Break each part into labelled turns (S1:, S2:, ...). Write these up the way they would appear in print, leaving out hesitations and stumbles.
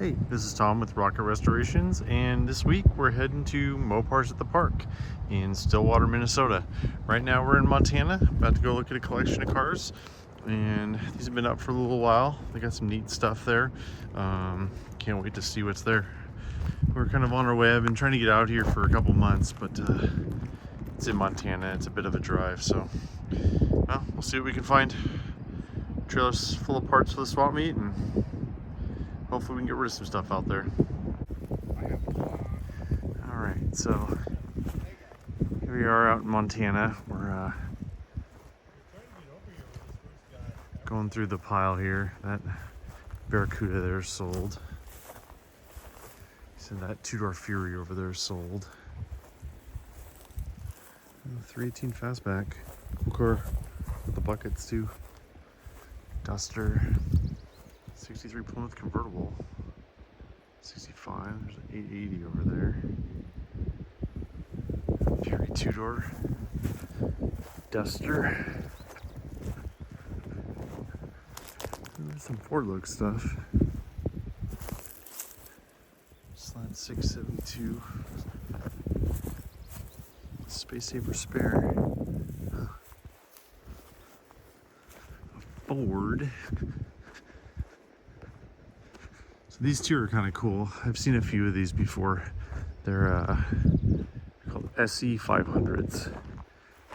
S1: Hey, this is Tom with Rocket Restorations, and this week we're heading to Mopars at the Park in Stillwater, Minnesota. Right now we're in Montana, about to go look at a collection of cars, and these have been up for a little while. They got some neat stuff there. Can't wait to see what's there. We're kind of on our way. I've been trying to get out here for a couple months, but it's in Montana. It's a bit of a drive, so well, we'll see what we can find. Trailer's full of parts for the swap meet, and hopefully we can get rid of some stuff out there. Alright, so here we are out in Montana. We're going through the pile here. That Barracuda there is sold. So that two-door Fury over there is sold. And the 318 Fastback. Cool car with the buckets too. Duster. 63 Plymouth convertible. 65. There's an 880 over there. Fury two-door. Duster. There's some Ford look stuff. Slant 672. Space Saver spare. A Ford. So these two are kind of cool. I've seen a few of these before. They're called SE 500s.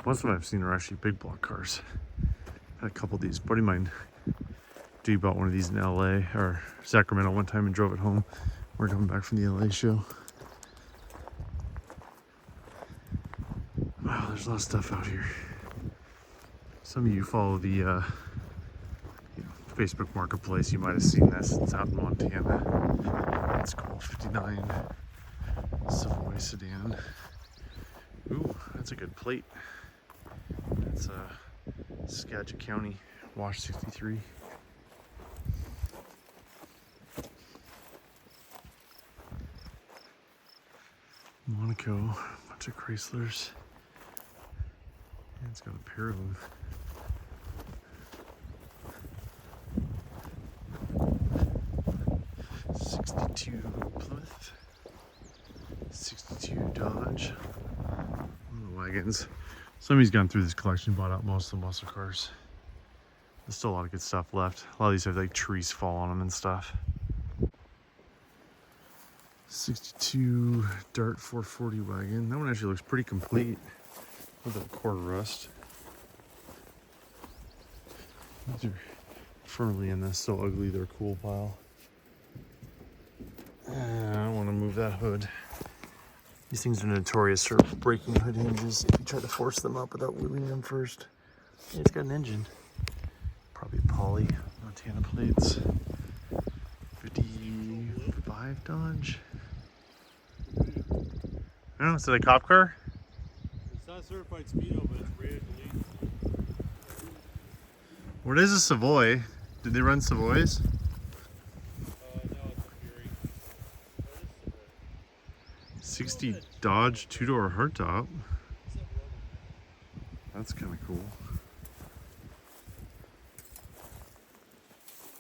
S1: Most of them I've seen are actually big block cars. Had a couple of these. Buddy of mine, dude, bought one of these in LA or Sacramento one time and drove it home. We're coming back from the LA show. Wow, there's a lot of stuff out here. Some of you follow the Facebook Marketplace, you might have seen this. It's out in Montana. That's cool. 59 Savoy sedan. Ooh, that's a good plate. That's Skagit County, Wash 63. Monaco, bunch of Chryslers. And it's got a pair of them. Plymouth, 62 Dodge, one of the Wagons. Somebody's gone through this collection, bought out most of the muscle cars. There's still a lot of good stuff left. A lot of these have like trees fall on them and stuff. 62 Dart 440 wagon. That one actually looks pretty complete with that quarter rust. These are firmly in this so ugly they're cool pile. I don't want to move that hood. These things are notorious for breaking hood hinges if you try to force them up without wheeling them first. Yeah, it's got an engine. Probably poly Montana plates. 55 Dodge. I don't know, is that a cop car?
S2: It's not certified speedo, but it's rated elite.
S1: What is a Savoy? Did they run Savoys?
S2: No, it's a Fury.
S1: 60 Dodge two-door hardtop. That's kind of cool.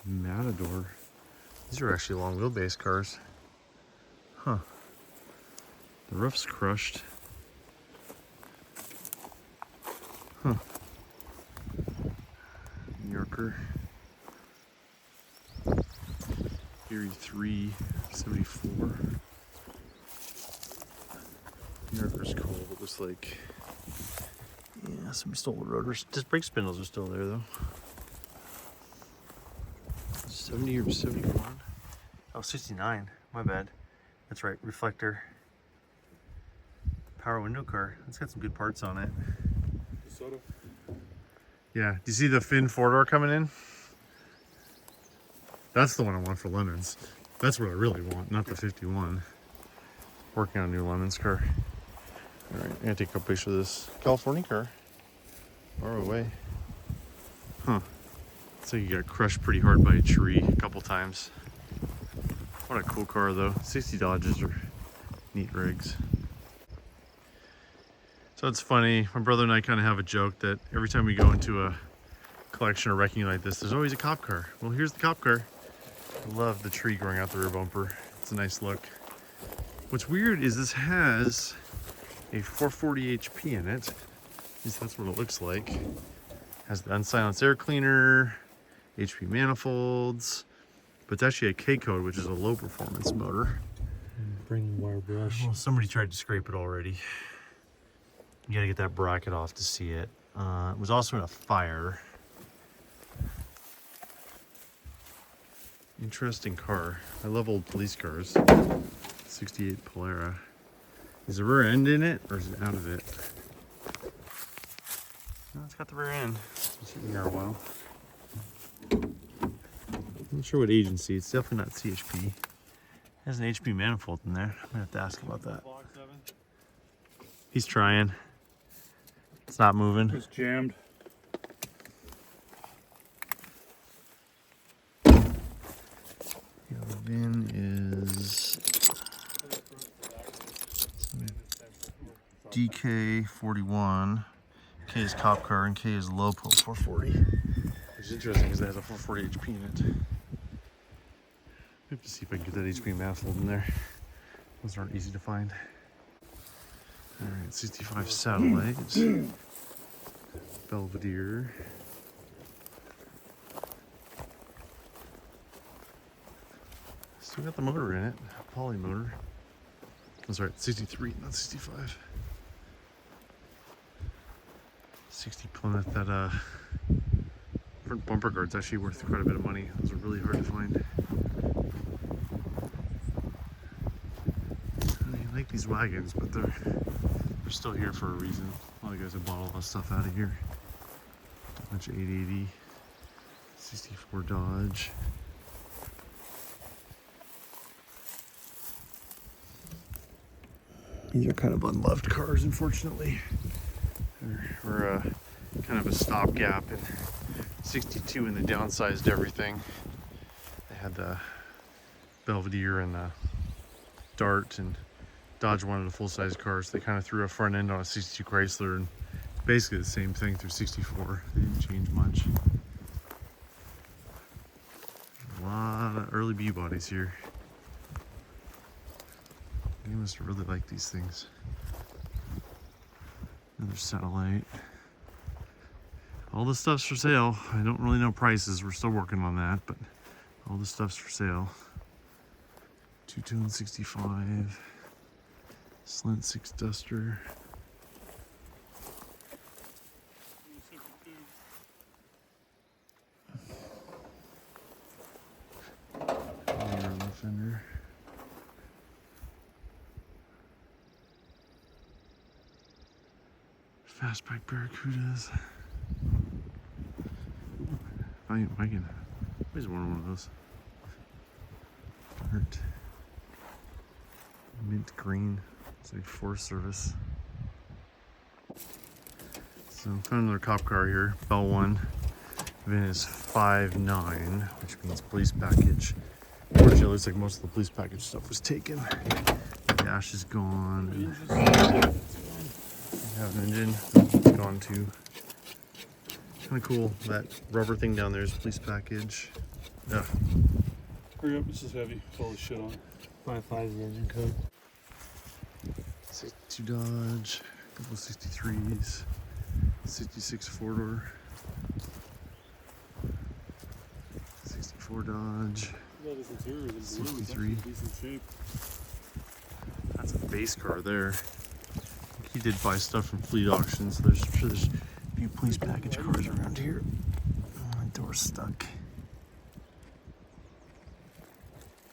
S1: Matador. These are actually long wheelbase cars. Huh. The roof's crushed. Huh. New Yorker. Fury 374. New Yorker's cool, but looks like, yeah, somebody stole the rotors. Just brake spindles are still there though. 70 or 71? Oh, 69. My bad. That's right. Reflector. Power window car. It's got some good parts on it.
S2: DeSoto.
S1: Yeah. Do you see the Finn four-door coming in? That's the one I want for Lemons. That's what I really want, not the 51. Working on a new Lemons car. All right, I'm gonna take a picture of this California car. Far away. Huh. Looks like you got crushed pretty hard by a tree a couple times. What a cool car though. 60 Dodges are neat rigs. So it's funny, my brother and I kind of have a joke that every time we go into a collection or wrecking like this, there's always a cop car. Well, here's the cop car. I love the tree growing out the rear bumper. It's a nice look. What's weird is this has a 440 HP in it. At least that's what it looks like. Has the unsilenced air cleaner, HP manifolds, but it's actually a K code, which is a low performance motor.
S2: Bring wire brush.
S1: Well, somebody tried to scrape it already. You gotta get that bracket off to see it. It was also in a fire. Interesting car. I love old police cars. 68 Polara. Is the rear end in it, or is it out of it? No, it's got the rear end. It's been sitting here a while. I'm not sure what agency. It's definitely not CHP. It has an HP manifold in there. I'm gonna have to ask about that. He's trying. It's not moving.
S2: It's jammed.
S1: Yeah, the VIN is DK41. K is cop car and K is Lopo 440. Which is interesting because it has a 440 HP in it. I have to see if I can get that HP manifold in there. Those aren't easy to find. Alright, 65 satellite. Belvedere. Still got the motor in it. Poly motor. That's right, 63, not 65. 60 Plymouth. That front bumper guard's actually worth quite a bit of money. Those are really hard to find. I like these wagons, but they're still here for a reason. A lot of guys have bought all that stuff out of here. A bunch of 880, 64 Dodge. These are kind of unloved cars, unfortunately. We're kind of a stopgap in 62 and they downsized everything. They had the Belvedere and the Dart, and Dodge wanted a full-size car, so they kind of threw a front end on a 62 Chrysler, and basically the same thing through 64. They didn't change much. A lot of early B bodies here. They must really like these things. Another satellite. All this stuff's for sale. I don't really know prices. We're still working on that, but all this stuff's for sale. Two-tone 65. Slint 6 Duster. Fender. Fastback Barracudas. Valiant Wagon. I always wanted one of those. Dirt. Mint green. It's like Forest Service. So found another cop car here. Bell 1. VIN is 59, which means police package. Unfortunately, it looks like most of the police package stuff was taken. The dash is gone. Have an engine gone too. Kind of cool. That rubber thing down there is police package. Yeah.
S2: Hurry up, this is heavy. It's all this shit on.
S3: 5.5 is the engine code.
S1: 62 Dodge, a couple of 63s, 66 4-door, 64 Dodge, 63.
S2: Decent shape.
S1: That's a base car there. He did buy stuff from fleet auctions, so I'm sure there's a few police package cars around here. Oh, my door's stuck.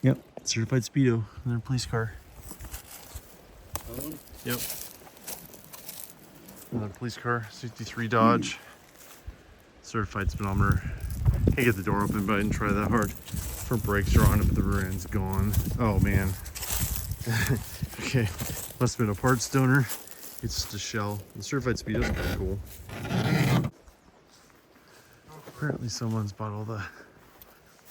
S1: Yep, certified Speedo, another police car.
S2: That one?
S1: Yep. Another police car, 63 Dodge. Certified speedometer. Can't get the door open, but I didn't try that hard. Front brakes are on it, but the rear end's gone. Oh man. Okay, must have been a parts donor. It's just a shell. The certified Speedo's kind of cool. Apparently someone's bought all the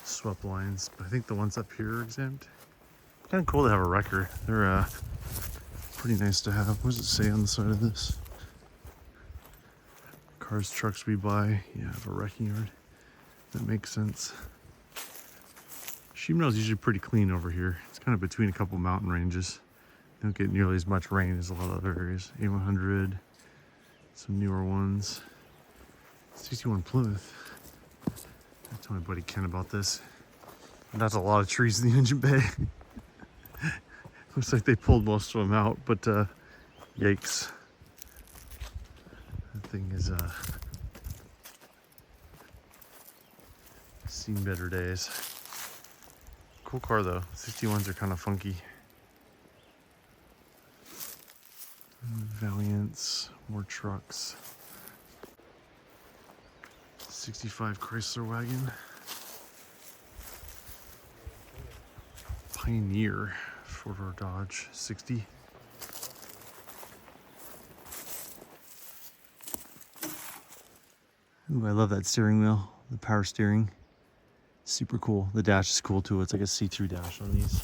S1: swept lines, but I think the ones up here are exempt. Kind of cool to have a wrecker. They're pretty nice to have. What does it say on the side of this? Cars, trucks we buy. Yeah, have a wrecking yard. That makes sense. Sheet metal is usually pretty clean over here. It's kind of between a couple mountain ranges. You don't get nearly as much rain as a lot of other areas. A100, some newer ones. 61 Plymouth. I told my buddy Ken about this. That's a lot of trees in the engine bay. Looks like they pulled most of them out, but yikes. That thing is seen better days. Cool car though. 61s are kind of funky. Valiants, more trucks. 65 Chrysler wagon. Pioneer, four-door Dodge 60. Ooh, I love that steering wheel, the power steering. Super cool. The dash is cool too. It's like a see-through dash on these.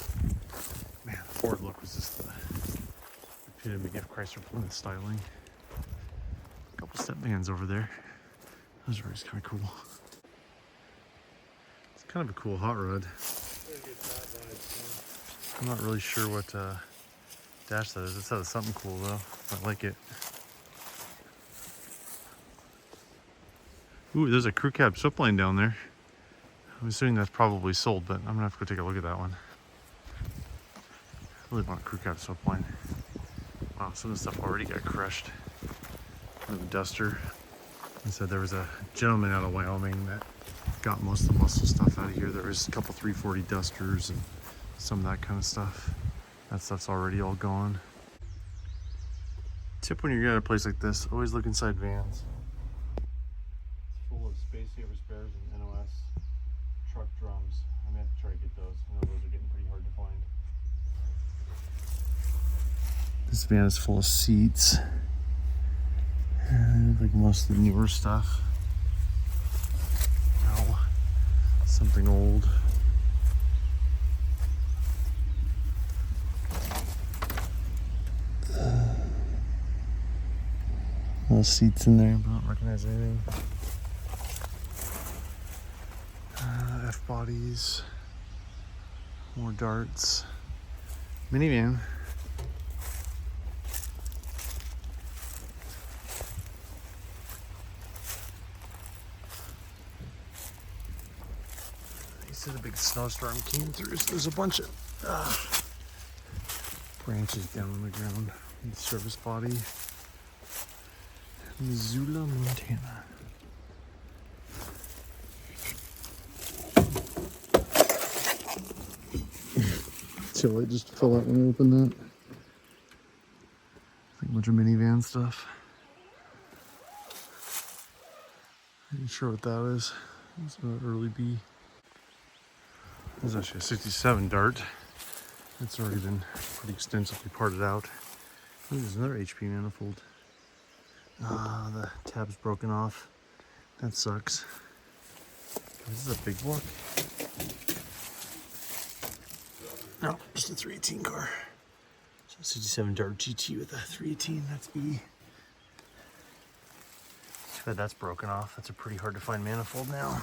S1: Man, the Ford look was just the epitome of Chrysler Plymouth styling. A couple step vans over there. Those are always kind of cool. It's kind of a cool hot rod. I'm not really sure what dash that is. It says something cool though. I like it. Ooh, there's a crew cab slip line down there. I'm assuming that's probably sold, but I'm gonna have to go take a look at that one. I really want a crew cab slip line. Wow, some of the stuff already got crushed. The Duster. He said there was a gentleman out of Wyoming that got most of the muscle stuff out of here. There was a couple 340 Dusters and some of that kind of stuff. That stuff's already all gone. Tip when you're at a place like this, always look inside vans. It's full of space saver spares and NOS truck drums. I'm gonna have to try to get those. I know those are getting pretty hard to find. This van is full of seats. Like most of the newer stuff. Ow. Something old. No seats in there, but I don't recognize anything. F bodies. More darts. Minivan. He said a big snowstorm came through, so there's a bunch of branches down on the ground. Service body. Missoula, Montana. So it just fell out when I opened that. I think a bunch of minivan stuff. Not sure what that is. It's an early B. There's actually a 67 Dart. It's already been pretty extensively parted out. Ooh, there's another HP manifold. The tab's broken off. That sucks. This is a big block. No, just a 318 car. So 67 Dart GT with a 318. That's E. But that's broken off. That's a pretty hard to find manifold now.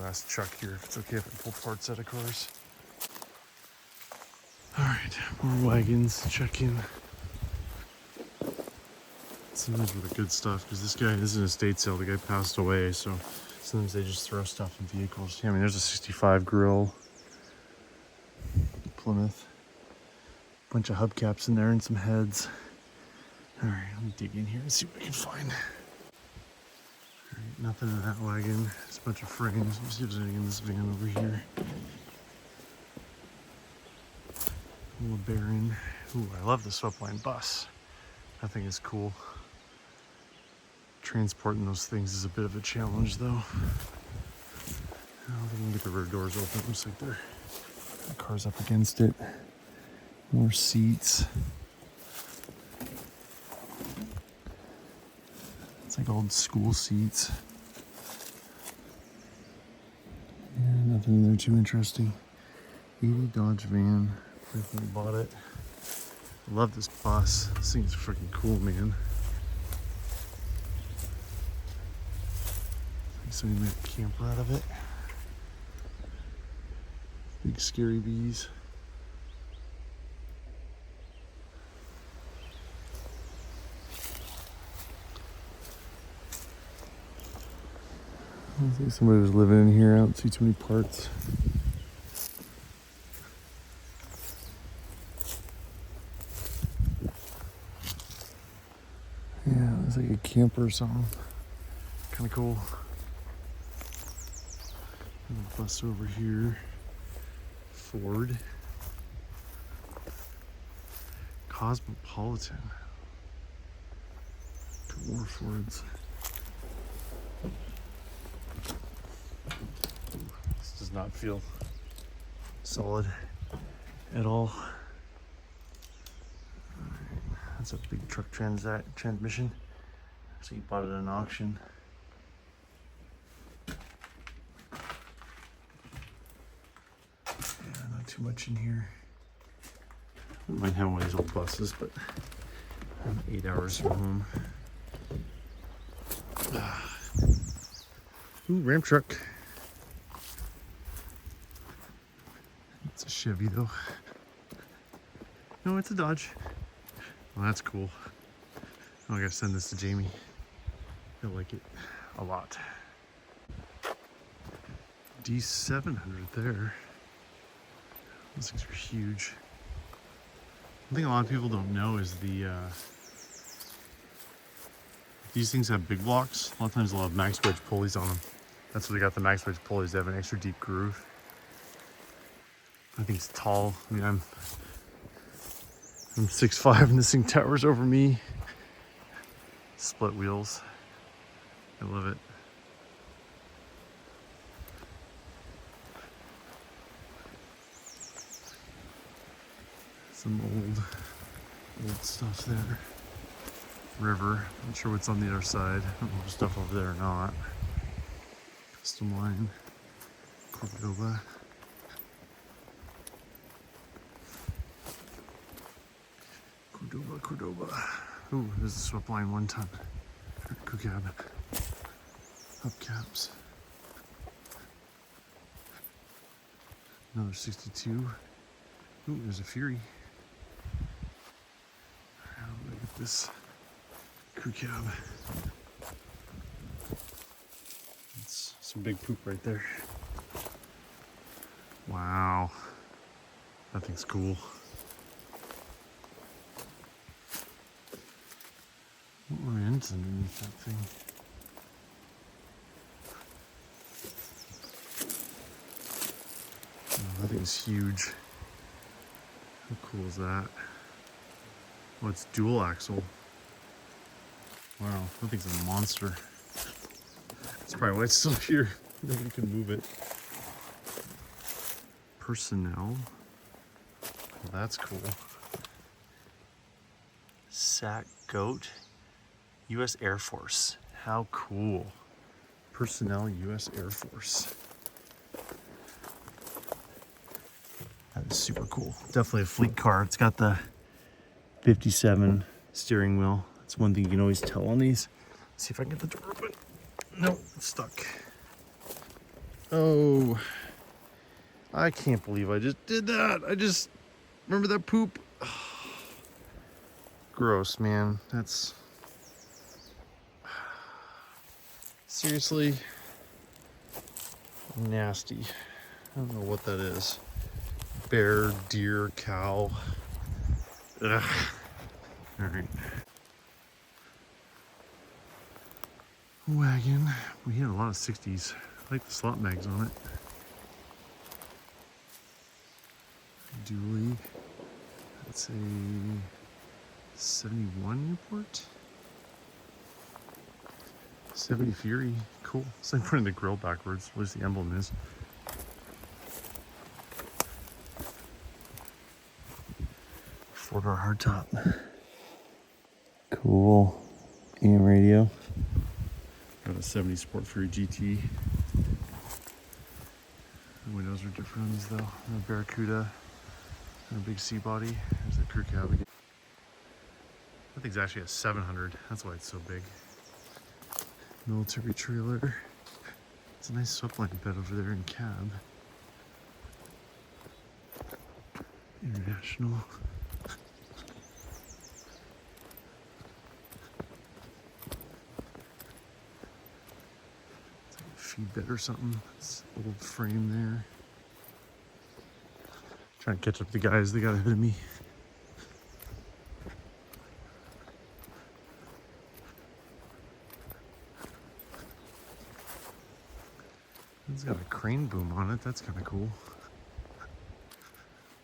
S1: Ask Chuck here if it's okay if I pull parts out of cars. Alright, more wagons, check in. Sometimes with the good stuff, because this guy is an estate sale, the guy passed away, so sometimes they just throw stuff in vehicles. Yeah, I mean, there's a 65 grill, Plymouth, bunch of hubcaps in there and some heads. Alright, let me dig in here and see what I can find. Alright, nothing in that wagon, just a bunch of frames. Let's see if there's anything in this van over here. LeBaron. Ooh, I love the Swepline bus. That thing is cool. Transporting those things is a bit of a challenge though. I don't think I can get the rear doors open. Looks like the car's up against it. More seats. It's like old school seats. Yeah, nothing in there too interesting. 80 Dodge van. Definitely bought it. I love this bus. This thing's freaking cool, man. somebody made a camper out of it. Big scary bees. I think somebody was living in here. I don't see too many parts. Yeah, it's like a camper or something. Kind of cool. And a bus over here. Ford. Cosmopolitan. More Fords. This does not feel solid at all. Alright, that's a big truck transmission. So you bought it at an auction. Yeah, not too much in here. I might have one of these old buses, but I'm 8 hours from home. Ooh, Ram truck. It's a Chevy though. No, it's a Dodge. Well, that's cool. Oh, I gotta send this to Jamie. He'll like it a lot. D700 there. Those things are huge. One thing a lot of people don't know is these things have big blocks. A lot of times they'll have max wedge pulleys on them. That's what they got, the max wedge pulleys. They have an extra deep groove. I think it's tall. I mean, I'm 6'5" and this thing towers over me. Split wheels. I love it. Some old stuff there. River. Not sure what's on the other side. I don't know if there's stuff over there or not. Custom line. Cordoba. Cordoba. Ooh, there's a swept line 1 ton. Crew cab. Hubcaps. Another 62. Ooh, there's a Fury. Look at this crew cab. That's some big poop right there. Wow. That thing's cool. What were ends underneath that thing? Oh, that thing's huge. How cool is that? Oh, it's dual axle. Wow, that thing's a monster. That's probably why it's still here. Nobody can move it. Personnel. Well, that's cool. Sac Goat. U.S. Air Force. How cool. Personnel, U.S. Air Force. That is super cool. Definitely a fleet car. It's got the 57 steering wheel. That's one thing you can always tell on these. Let's see if I can get the door open. Nope, it's stuck. Oh, I can't believe I just did that. I just remember that poop. Gross, man. That's seriously nasty. I don't know what that is. Bear, deer, cow. Ugh. All right. Wagon. We had a lot of 60s. I like the slot mags on it. Dually. That's a 71 Newport. 70 Fury. Cool. It's like putting the grill backwards. At least the emblem is. Four-door hardtop. Cool. AM radio. Got a 70 Sport Fury GT. The windows are different on these though. And a Barracuda. And a big C body. There's the crew cab again. That thing's actually a 700. That's why it's so big. Military trailer. It's a nice swept blanket bed over there in cab. International. It's like a feed bed or something. It's a little frame there. Trying to catch up to the guys, they got ahead of me. It's got a crane boom on it, that's kind of cool.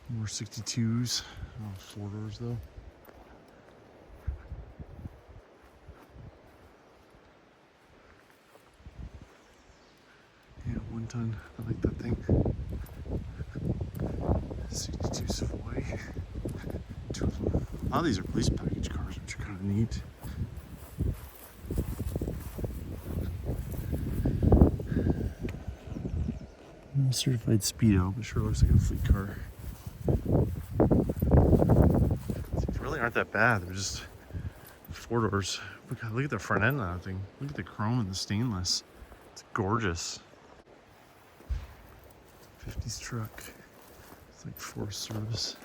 S1: More 62s, oh, 4-doors though. Yeah, 1 ton, I like that thing. 62 Savoy, 2 of them. A lot of these are police package cars, which are kind of neat. Certified speedo, but sure looks like a fleet car. These really aren't that bad. They're just 4-doors. But God, look at the front end of that thing. Look at the chrome and the stainless. It's gorgeous. 50s truck. It's like Forest Service.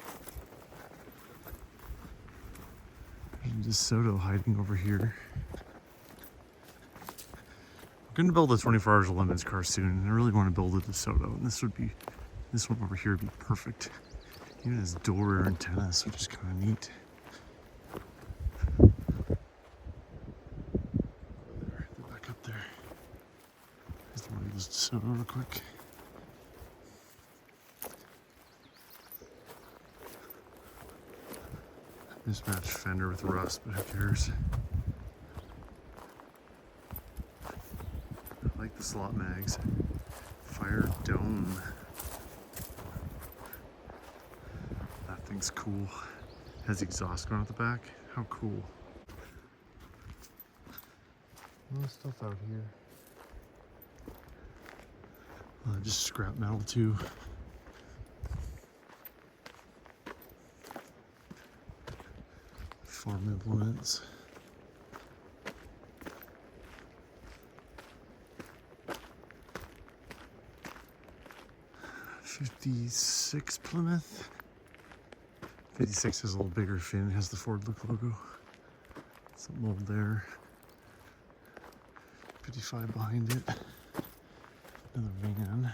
S1: There's DeSoto hiding over here. I'm gonna build a 24 Hours of Lemons car soon, and I really want to build a DeSoto, and this one over here would be perfect. Even has dual rear antennas, which is kind of neat. There, they're back up there. Just want to use DeSoto real quick. Mismatched fender with rust, but who cares? I like the slot mags. Fire dome. That thing's cool. Has exhaust going at the back. How cool. No stuff out here. Just scrap metal too. Farm implements. '56 Plymouth. 56 has a little bigger fin. It has the Ford Look logo. Something old there. 55 behind it. Another van.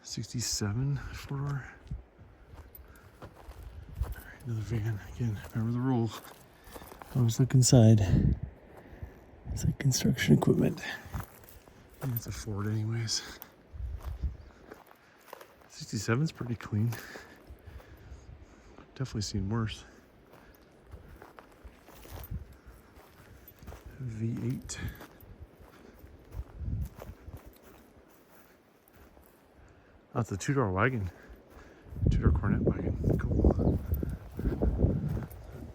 S1: '67 4-door. Another van. Again, remember the rule. Always look inside. It's like construction equipment. I think it's a Ford anyways. 67's pretty clean. Definitely seen worse. V8. Oh, it's a 2-door wagon. 2-door Cornet wagon. Cool.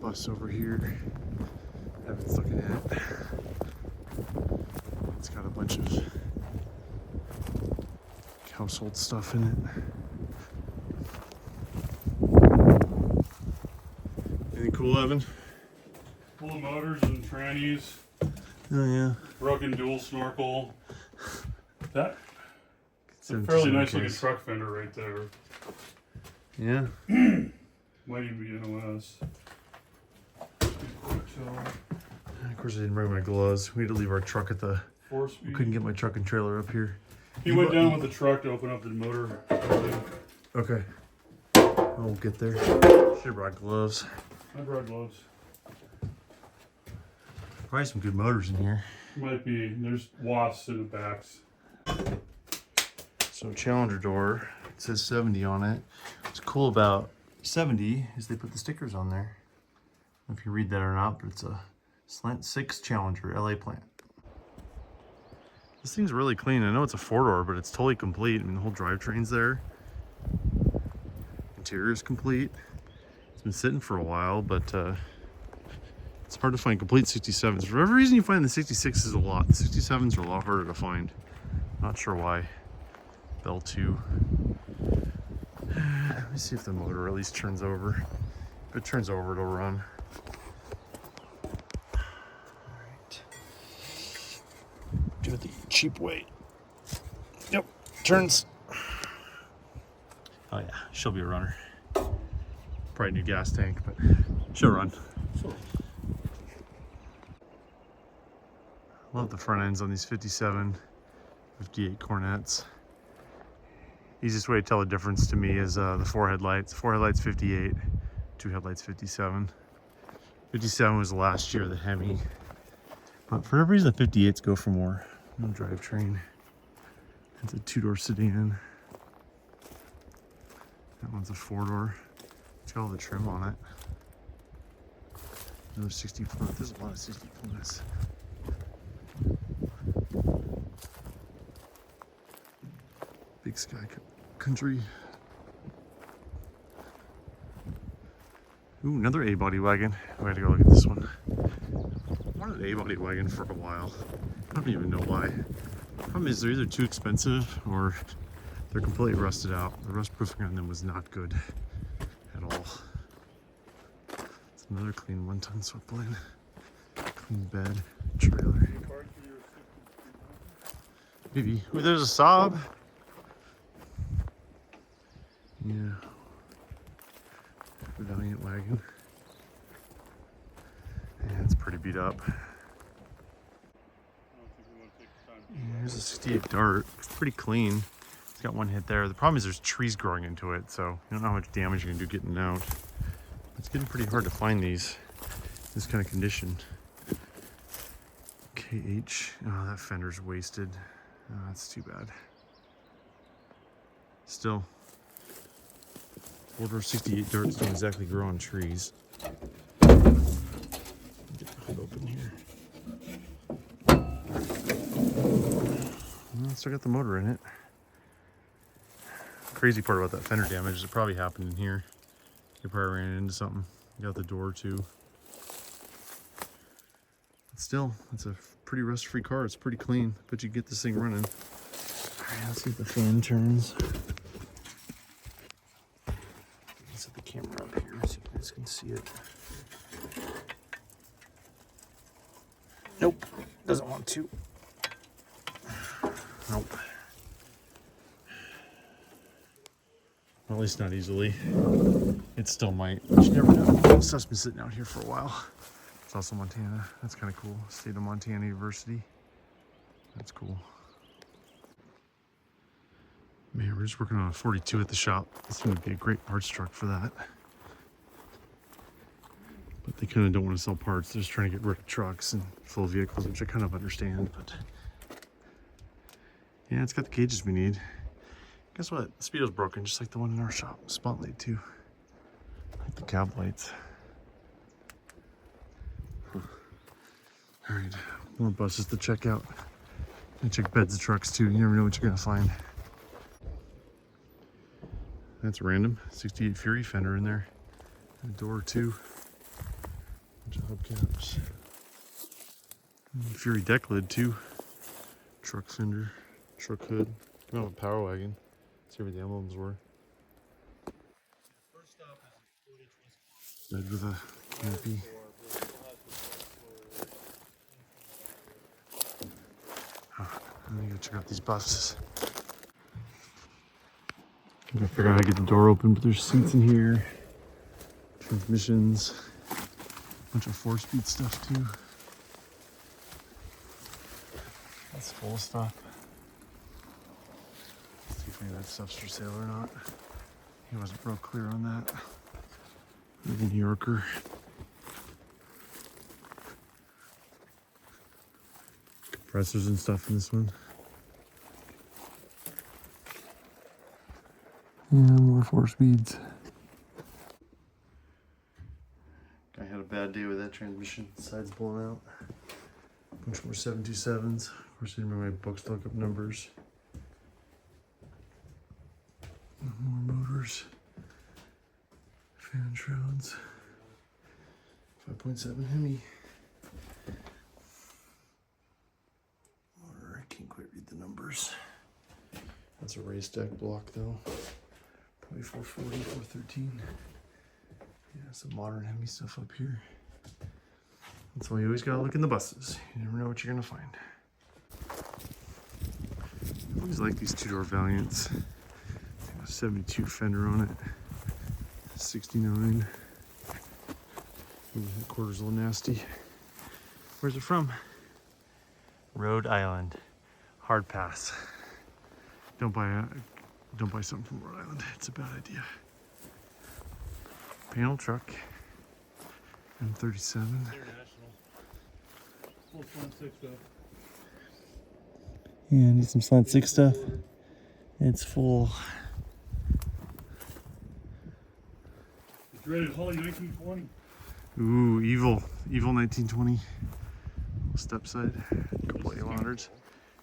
S1: Bus over here. Evan's looking at. It's got a bunch of household stuff in it. Anything cool, Evan?
S2: Full of motors and trannies.
S1: Oh yeah.
S2: Broken dual snorkel. That. It's a fairly nice looking truck fender right there.
S1: Yeah.
S2: Might even be NOS.
S1: Of course, I didn't bring my gloves. We had to leave our truck at the.
S2: 4-speed.
S1: We couldn't get my truck and trailer up here.
S2: He went down with the truck to open up the motor.
S1: Okay. I'll get there. Should have brought gloves.
S2: I brought gloves.
S1: Probably some good motors in here.
S2: Might be. There's wasps in the backs.
S1: So Challenger door, it says 70 on it. What's cool about 70 is they put the stickers on there. I don't know if you read that or not, but it's a Slant 6 Challenger LA plant. This thing's really clean. I know it's a 4-door, but it's totally complete. I mean, the whole drivetrain's there. Interior's complete. It's been sitting for a while, but it's hard to find complete 67s. For whatever reason, you find the 66s a lot. The 67s are a lot harder to find. Not sure why. Bell 2. Let me see if the motor at least turns over. If it turns over, it'll run. Alright. Do it the cheap way. Yep, turns. Oh yeah, she'll be a runner. Probably new gas tank, but she'll run.
S2: Sure.
S1: Love the front ends on these 57, 58 Cornettes. Easiest way to tell the difference to me is the four headlights. Four headlights 58, two headlights 57. 57 was the last year of the Hemi. But for whatever reason, the 58s go for more. No drivetrain. It's a two-door sedan. That one's a four-door. It's got all the trim on it. Another 60 Plymouth. There's a lot of 60 Plymouths. Big Sky Country. Ooh, another A-body wagon. We gotta go look at this one. I wanted an A-body wagon for a while. I don't even know why. Problem is they're either too expensive or they're completely rusted out. The rust proofing on them was not good at all. It's another clean 1-ton swept lane. Clean bed, trailer. Maybe. Ooh, there's a Saab. Yeah. Valiant wagon. Yeah, it's pretty beat up. Yeah, here's a 68 Dart. It's pretty clean. It's got one hit there. The problem is there's trees growing into it, so you don't know how much damage you can do getting out. It's getting pretty hard to find these in this kind of condition. KH. Oh, that fender's wasted. Oh, that's too bad. Still. Order 68 Darts don't exactly grow on trees. Get the hood open here. Well, still got the motor in it. Crazy part about that fender damage is it probably happened in here. You probably ran into something. You got the door too. But still, it's a pretty rust-free car. It's pretty clean, but you get this thing running. All right, let's see if the fan turns. Set the camera up here so you guys can see it. Nope, doesn't want to. Nope. Well, at least not easily. It still might, but you never know. This stuff's been sitting out here for a while. It's also Montana. That's kind of cool. State of Montana University. That's cool. Man, we're just working on a 42 at the shop. This would be a great parts truck for that. But they kind of don't want to sell parts. They're just trying to get rid of trucks and full vehicles, which I kind of understand. But yeah, it's got the gauges we need. Guess what? The speedo's broken, just like the one in our shop. Spotlight too. Like the cab lights. All right, more buses to check out. And check beds of trucks too. You never know what you're gonna find. That's random. 68 Fury fender in there. A door too. Bunch of hubcaps. Fury deck lid too. Truck fender. Truck hood. Come out with a Power Wagon. See where the emblems were. Bed with a canopy. Oh, I'm gonna go check out these buses. I'm gonna figure out how to get the door open, but there's seats in here. Transmissions. Bunch of 4-speed stuff too. That's full of stuff. Let's see if any of that stuff's for sale or not. He wasn't real clear on that. Maybe New Yorker. Compressors and stuff in this one. Yeah, more 4-speeds. Guy had a bad day with that transmission. Sides blown out. Bunch more 727s. Of course, I didn't remember my books to look up numbers. More motors. Fan shrouds. 5.7 Hemi. Motor, I can't quite read the numbers. That's a raised deck block though. Probably 440, 413. Yeah, some modern Hemi stuff up here. That's why you always gotta look in the buses. You never know what you're gonna find. I always like these two-door Valiants. 72 fender on it. 69. Ooh, that quarter's a little nasty. Where's it from? Rhode Island. Hard pass. Don't buy something from Rhode Island. It's a bad idea. Panel truck. M37.
S2: Full front six stuff.
S3: Yeah, I need some slant 6 stuff. It's full.
S2: The dreaded Holly 1920.
S1: Ooh, evil 1920. Step side. Couple of 800s.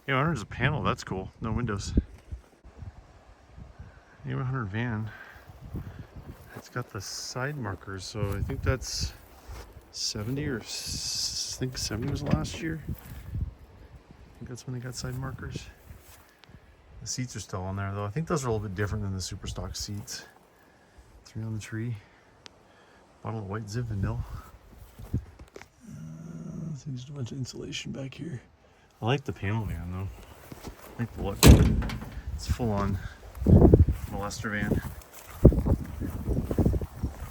S1: 800 is a panel. That's cool. No windows. 800 van. It's got the side markers, so I think that's 70 or I think 70 was last year. I think that's when they got side markers. The seats are still on there though. I think those are a little bit different than the super stock seats. 3 on the tree. Bottle of white Zinfandel. I think there's a bunch of insulation back here. I like the panel van though. I like the look of it. It's full on molester van.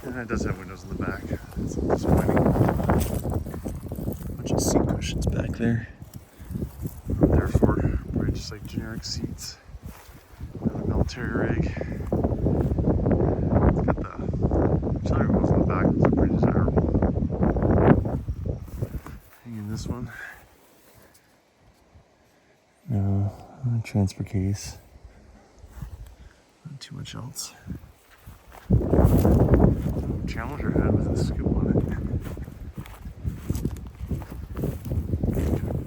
S1: And it does have windows in the back. It's disappointing. Bunch of seat cushions back there. Therefore, probably just like generic seats. Another military rig. It's got the auxiliary wheels on the back. Those are pretty desirable. Hanging this one.
S3: Transfer case.
S1: Not too much else. Challenger head with a scoop on it.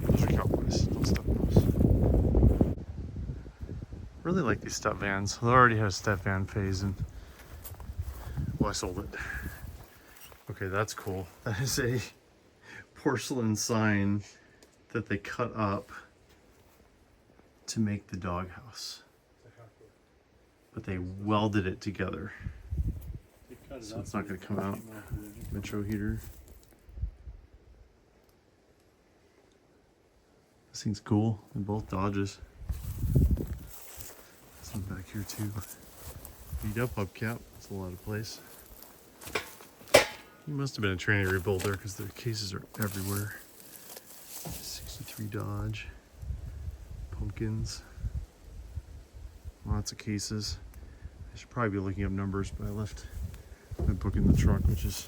S1: Those are cowboys. Don't step on those. Really like these step vans. I already had a step van phase and well, I sold it. Okay, that's cool. That is a porcelain sign that they cut up to make the doghouse. But they welded it together. So it's not going to come out. Metro heater. This thing's cool. In both Dodges. This one back here too. Beat up hubcap. That's a lot of place. He must have been a tranny rebuild there because the cases are everywhere. 63 Dodge. Pumpkins. Lots of cases. I should probably be looking up numbers, but I left my book in the truck, which is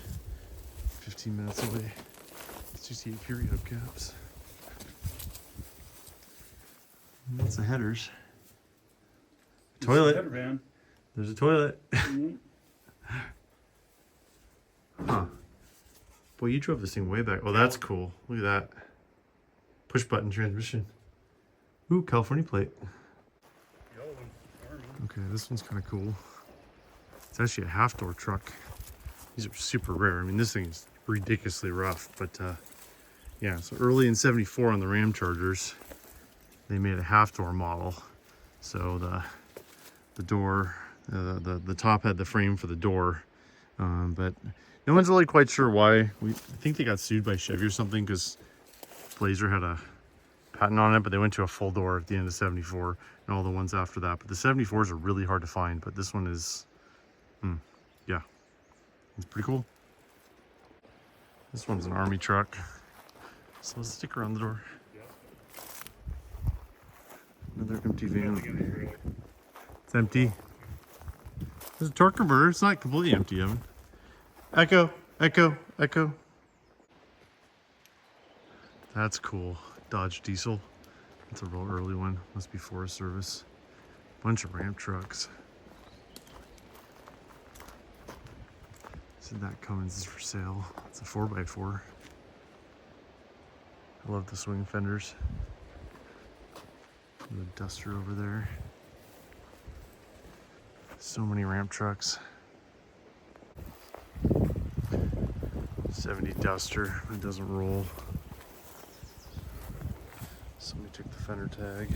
S1: 15 minutes away. 68 period hubcaps. Lots of headers. Toilet.
S2: Header van.
S1: There's a toilet.
S2: Mm-hmm.
S1: Huh. Boy, you drove this thing way back. Oh, that's cool. Look at that. Push button transmission. Ooh, California plate. Okay, this one's kind of cool. It's actually a half door truck. These are super rare. I mean, this thing is ridiculously rough, but yeah, so early in 74 on the Ramchargers, they made a half door model. So the door, the top had the frame for the door, but no one's really quite sure why. I think they got sued by Chevy or something because Blazer had a patent on it, but they went to a full door at the end of 74 and all the ones after that. But the 74s are really hard to find, but this one is, yeah, it's pretty cool. This one's an Army truck. So there's a sticker on the door. Another empty van. It's empty. There's a torque converter. It's not completely empty, Evan. Echo, echo, echo. That's cool. Dodge diesel. That's a real early one. Must be Forest Service. Bunch of ramp trucks. So that Cummins is for sale. It's a 4x4. I love the swing fenders. The Duster over there. So many ramp trucks. 70 Duster. It doesn't roll. Somebody took the fender tag.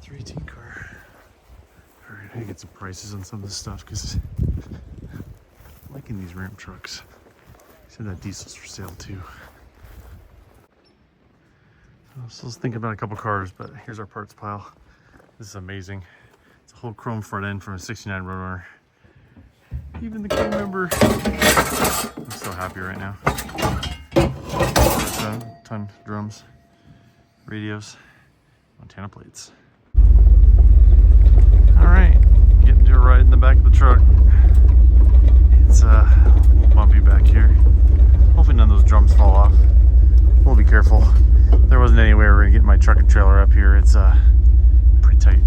S1: 318 car. Alright, I gotta get some prices on some of this stuff because I'm liking these ramp trucks. See that diesel's for sale too. So let's think about a couple cars, but here's our parts pile. This is amazing. It's a whole chrome front end from a 69 Roadrunner. Even the crew member. I'm so happy right now. Ton drums, radios, Montana plates. All right, getting to a ride in the back of the truck. It's a little bumpy back here. Hopefully none of those drums fall off. We'll be careful. There wasn't any way we're gonna get my truck and trailer up here. It's pretty tight.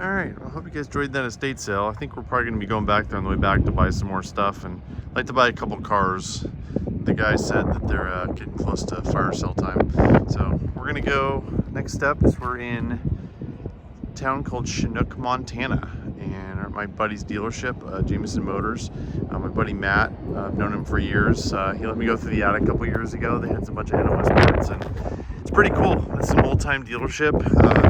S1: All right, well, I hope you guys enjoyed that estate sale. I think we're probably gonna be going back there on the way back to buy some more stuff, and I'd like to buy a couple cars. The guy said that they're getting close to fire sale time. So we're gonna go, next step is we're in a town called Chinook, Montana, and at my buddy's dealership, Jameson Motors. My buddy Matt, I've known him for years. He let me go through the attic a couple years ago. They had a bunch of NOS parts, and it's pretty cool. It's an old-time dealership.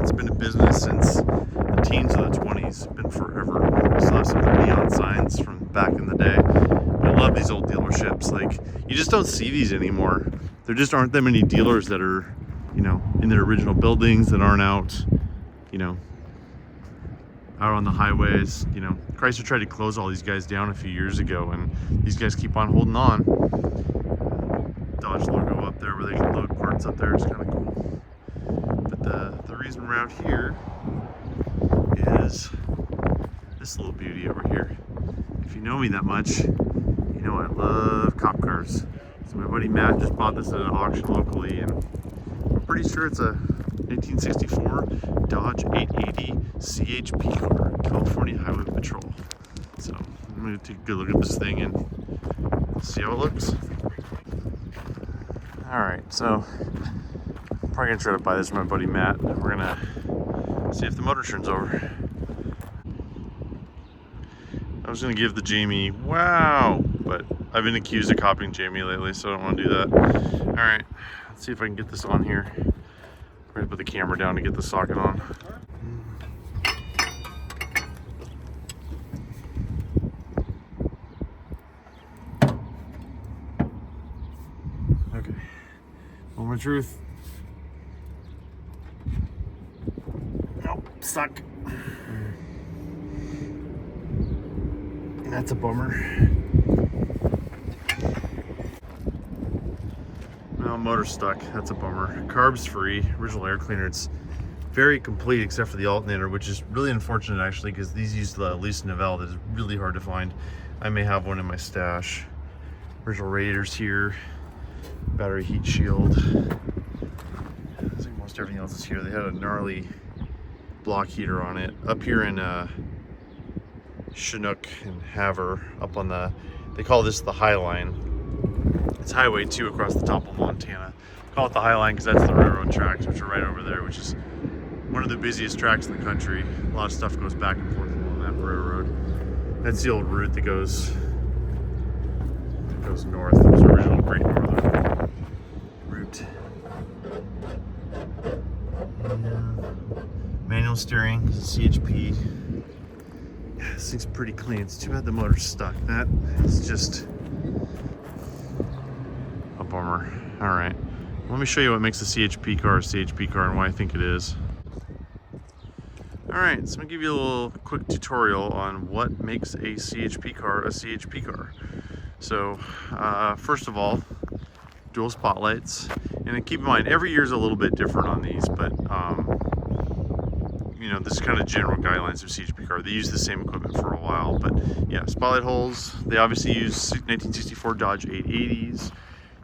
S1: It's been in business since the teens of the 20s. Been forever. We still have some of the neon signs from back in the day. I love these old dealerships. Like, you just don't see these anymore. There just aren't that many dealers that are, you know, in their original buildings, that aren't out, you know, out on the highways. You know, Chrysler tried to close all these guys down a few years ago, and these guys keep on holding on. Dodge logo up there where they can load parts up there is kind of cool. But the reason we're out here is this little beauty over here. If you know me that much, you know I love cop cars. So my buddy Matt just bought this at an auction locally, and I'm pretty sure it's a 1964 Dodge 880 CHP car, California Highway Patrol. So I'm going to take a good look at this thing and see how it looks. Alright, so I'm probably going to try to buy this from my buddy Matt. We're going to see if the motor turns over. I was going to give the Jamie, wow, but I've been accused of copying Jamie lately, so I don't want to do that. Alright, let's see if I can get this on here. We're going to put the camera down to get the socket on. Okay, moment of truth. Nope, stuck. That's a bummer. No, motor's stuck. That's a bummer. Carb's free. Original air cleaner. It's very complete except for the alternator, which is really unfortunate actually, because these use the Lisa Novell that is really hard to find. I may have one in my stash. Original radiators here. Battery heat shield. I think most everything else is here. They had a gnarly block heater on it. Up here in Chinook and Havre, up on the, they call this the High Line. It's Highway 2 across the top of Montana. Call it the High Line because that's the railroad tracks, which are right over there, which is one of the busiest tracks in the country. A lot of stuff goes back and forth along that railroad. That's the old route that goes north. It was the original Great Northern route. Manual steering, CHP. This thing's pretty clean. It's too bad the motor's stuck. That is just a bummer. All right, let me show you what makes a CHP car a CHP car and why I think it is. All right, so I'm gonna give you a little quick tutorial on what makes a CHP car a CHP car. So first of all, dual spotlights. And then keep in mind, every year is a little bit different on these, but you know, this is kind of general guidelines of CHP car. They use the same equipment for a while, but yeah, spotlight holes. They obviously use 1964 Dodge 880s.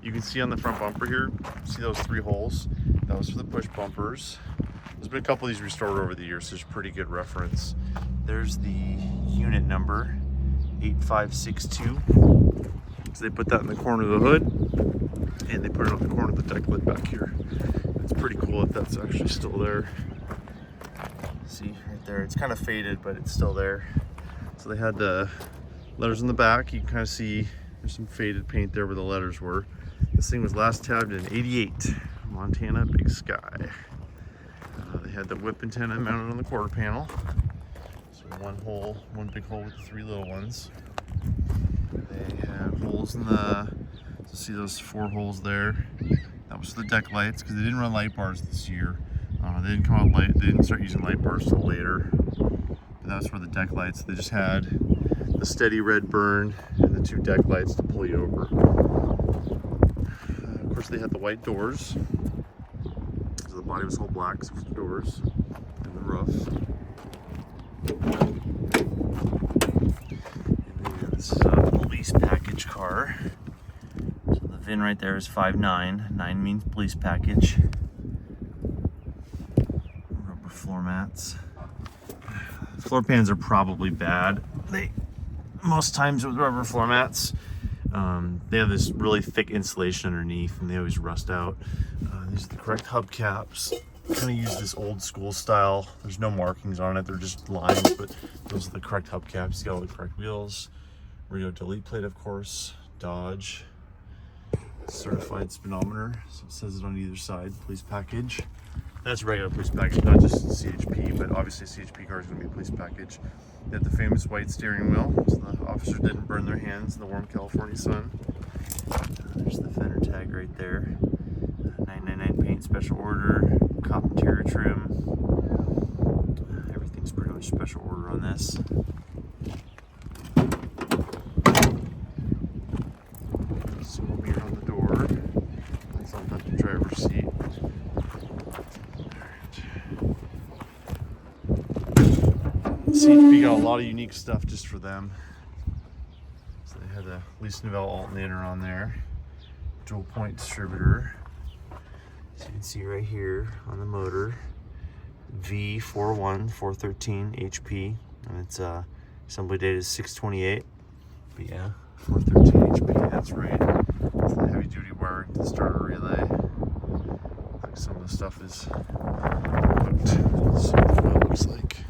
S1: You can see on the front bumper here, see those 3 holes? That was for the push bumpers. There's been a couple of these restored over the years, so there's pretty good reference. There's the unit number, 8562. So they put that in the corner of the hood, and they put it on the corner of the deck lid back here. It's pretty cool if that's actually still there. See right there, it's kind of faded, but it's still there. So they had the letters in the back. You can kind of see there's some faded paint there where the letters were. This thing was last tabbed in '88, Montana, Big Sky. They had the whip antenna mounted on the quarter panel. So one big hole with the 3 little ones. holes in the, so see those 4 holes there? That was for the deck lights, because they didn't run light bars this year. They didn't come out light, they didn't start using light bars till later. But that was for the deck lights. They just had the steady red burn and the 2 deck lights to pull you over. Of course, they had the white doors. So the body was all black, except for the doors and the roof. And this is a police package car. So the VIN right there is 59. 9 means police package. Rubber floor mats. Floor pans are probably bad. Most times with rubber floor mats, they have this really thick insulation underneath and they always rust out. These are the correct hubcaps. Kind of use this old school style. There's no markings on it, they're just lines, but those are the correct hubcaps. You got all the correct wheels. Radio delete plate, of course. Dodge. Certified speedometer, so it says it on either side. Police package. That's a regular police package, not just CHP, but obviously a CHP car is going to be a police package. They had the famous white steering wheel, so the officers didn't burn their hands in the warm California sun. There's the fender tag right there. 999 paint, special order, cop interior trim. Everything's pretty much special order on this. Single mirror on the door. That's on the driver's seat. CHP got a lot of unique stuff just for them. So they had a Lisa Novell alternator on there, dual point distributor. So you can see right here on the motor, V41413 HP, and its assembly date is 6/28. But yeah, 413 HP, that's right. It's the heavy duty wiring to the starter relay. Looks like some of the stuff is hooked. Let's see what the oil looks like.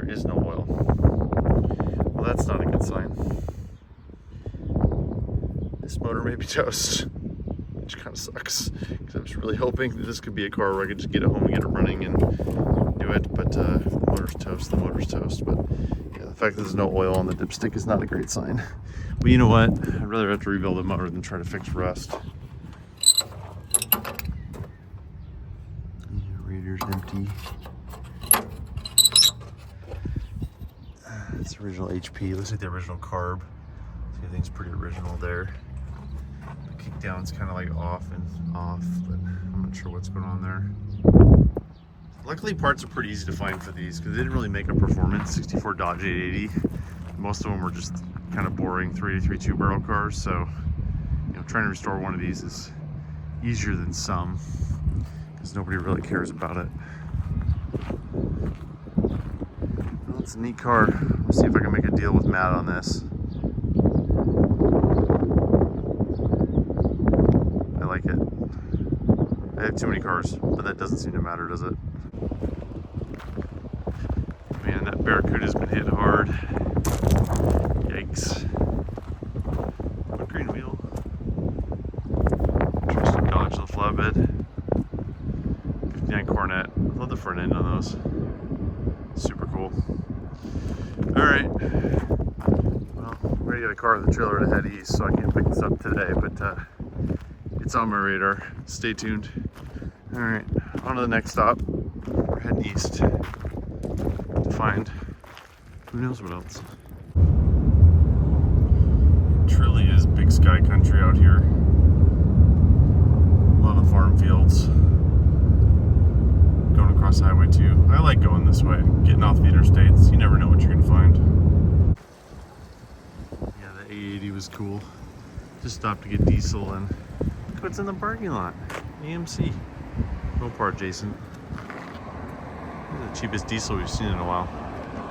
S1: Is no oil. Well, that's not a good sign. This motor may be toast, which kind of sucks, because I was really hoping that this could be a car where I could just get it home and get it running and do it, but if the motor's toast, the motor's toast. But yeah, the fact that there's no oil on the dipstick is not a great sign. But you know what? I'd rather have to rebuild the motor than try to fix rust. Yeah, radiator's empty. It's original HP. Looks like the original carb. See, everything's pretty original there. The kickdown's kind of like off and off, but I'm not sure what's going on there. Luckily, parts are pretty easy to find for these because they didn't really make a performance 64 Dodge 880. Most of them were just kind of boring 383 2-barrel cars. So, you know, trying to restore one of these is easier than some because nobody really cares about it. It's a neat car. Let's see if I can make a deal with Matt on this. I like it. I have too many cars, but that doesn't seem to matter, does it? Man, that Barracuda's been hit hard. Yikes. What green wheel? Interesting Dodge on the flatbed. 59 Cornet. I love the front end on those. Super cool. Alright, well, we're gonna get a car with a trailer to head east, so I can't pick this up today, but it's on my radar. Stay tuned. Alright, on to the next stop. We're heading east to find who knows what else. It truly is big sky country out here. A lot of farm fields. Going across Highway 2. I like going this way, getting off the interstates. You never know what you're gonna find. Yeah, the 880 was cool. Just stopped to get diesel and look what's in the parking lot. AMC. Mopar adjacent. The cheapest diesel we've seen in a while.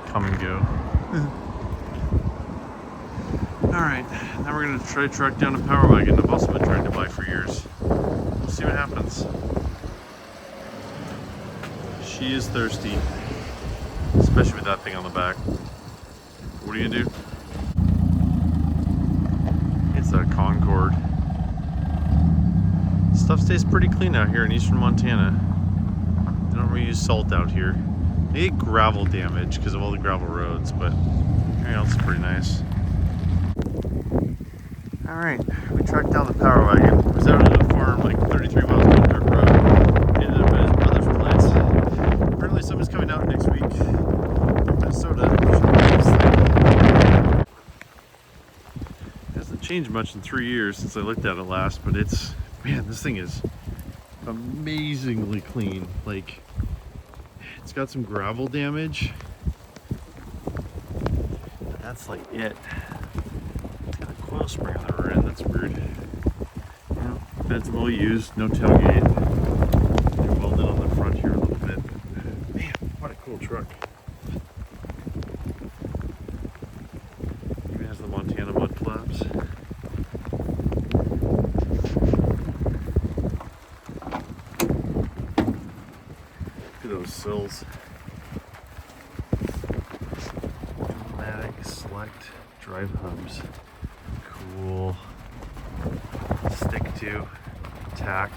S1: Come and go. Alright, now we're gonna try to track down a Power Wagon I've also been trying to buy for years. We'll see what happens. She is thirsty, especially with that thing on the back. What are you gonna do? It's a Concorde. Stuff stays pretty clean out here in eastern Montana. They don't really use salt out here. They get gravel damage because of all the gravel roads, but everything else is pretty nice. Alright, we tracked down the Power Wagon. It was out at a farm like 33 miles down the dirt road. Ended up at his brother's place. Apparently somebody's coming out next week from Minnesota. It hasn't changed much in 3 years since I looked at it last, but it's, man, this thing is amazingly clean. Like, it's got some gravel damage. But that's like it. It's got a coil spring on the rear end, that's weird. You know, beds well used, no tailgate. They're welded on the front here a little bit. But man, what a cool truck. Even has the Montana mud flaps. Those sills. Automatic select drive hubs. Cool. Stick to tack.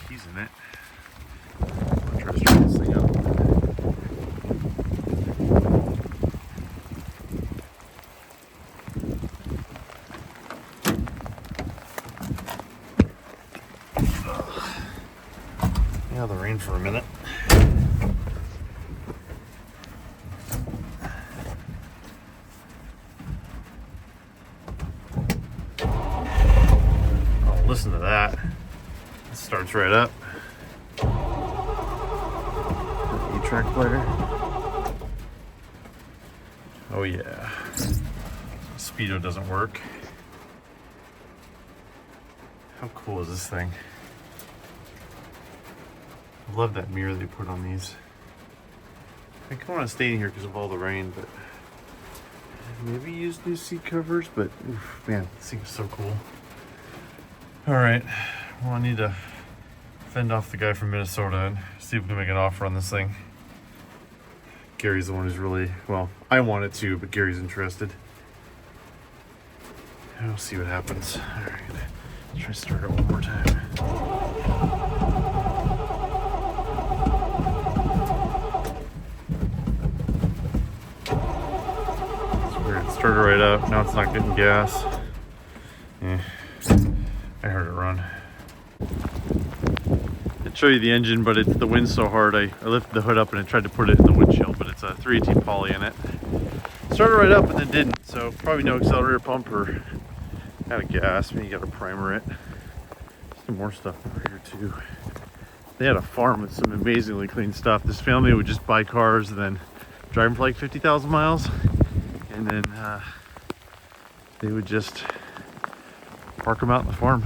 S1: Keys in it. I'll try to start this thing up. Out of the rain for a minute. Oh, listen to that. It starts right up. E-track player. Oh yeah. Speedo doesn't work. How cool is this thing? I love that mirror they put on these. I kind of want to stay in here because of all the rain, but maybe use new seat covers, but oof, man, this thing is so cool. All right, well, I need to fend off the guy from Minnesota and see if we can make an offer on this thing. Gary's the one who's really, well, I wanted to, but Gary's interested. I'll see what happens. All right, let's try to start it one more time. Started right up. Now it's not getting gas. Yeah, I heard it run. I'd show you the engine, but it's the wind's so hard. I lifted the hood up and I tried to put it in the windshield, but it's a 318 poly in it. Started right up and then didn't, so probably no accelerator pump or out of gas. Maybe you got to primer it. Some more stuff over here too. They had a farm with some amazingly clean stuff. This family would just buy cars and then drive them for like 50,000 miles. And then they would just park them out in the farm.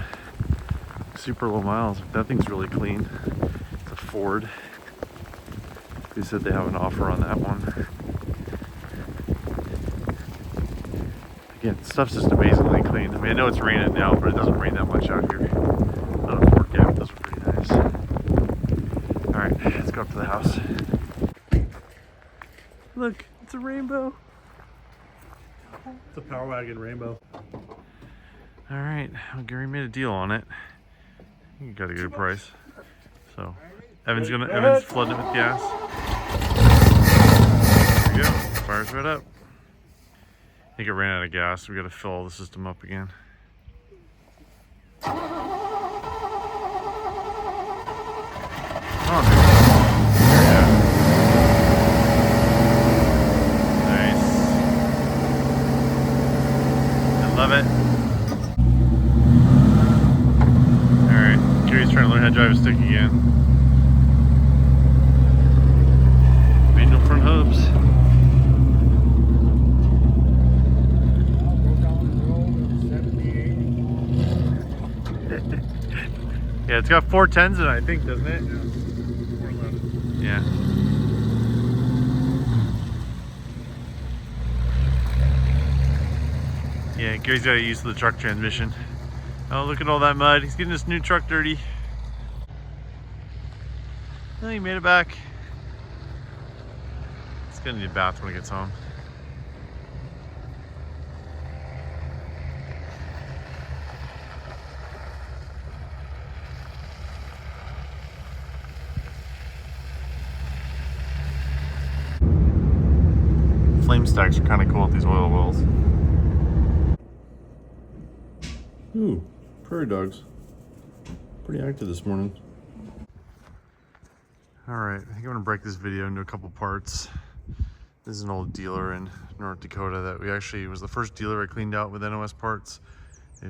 S1: Super low miles. That thing's really clean. It's a Ford. They said they have an offer on that one. Again, stuff's just amazingly clean. I mean, I know it's raining now, but it doesn't rain that much out here. On a Ford Gap, those are pretty nice. All right, let's go up to the house. Look, it's a rainbow.
S3: It's a Power Wagon rainbow.
S1: All right, well, Gary made a deal on it. You got a good price. So Evan's flooding it with gas. There we go. Fires right up. I think it ran out of gas. We got to fill all the system up again. Oh, yeah. Nice. I love it. Alright, Gary's trying to learn how to drive a stick again. Manual front hubs. Yeah, it's got 410s in it, I think, doesn't it? Yeah. Yeah, Gary's got to use the truck transmission. Oh, look at all that mud. He's getting this new truck dirty. Oh, he made it back. He's gonna need a bath when he gets home. flame stacks are kind of cool with these oil wells. Ooh, prairie dogs. Pretty active this morning. All right, I think I'm gonna break this video into a couple parts. This is an old dealer in North Dakota that was the first dealer I cleaned out with NOS parts. It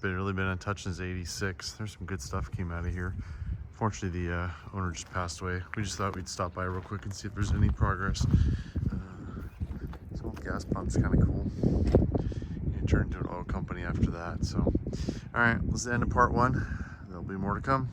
S1: had really been untouched since '86. There's some good stuff came out of here. Fortunately, the owner just passed away. We just thought we'd stop by real quick and see if there's any progress. This old gas pump's kind of cool. It turned into an oil company after that. So, all right, let's end of part one. There'll be more to come.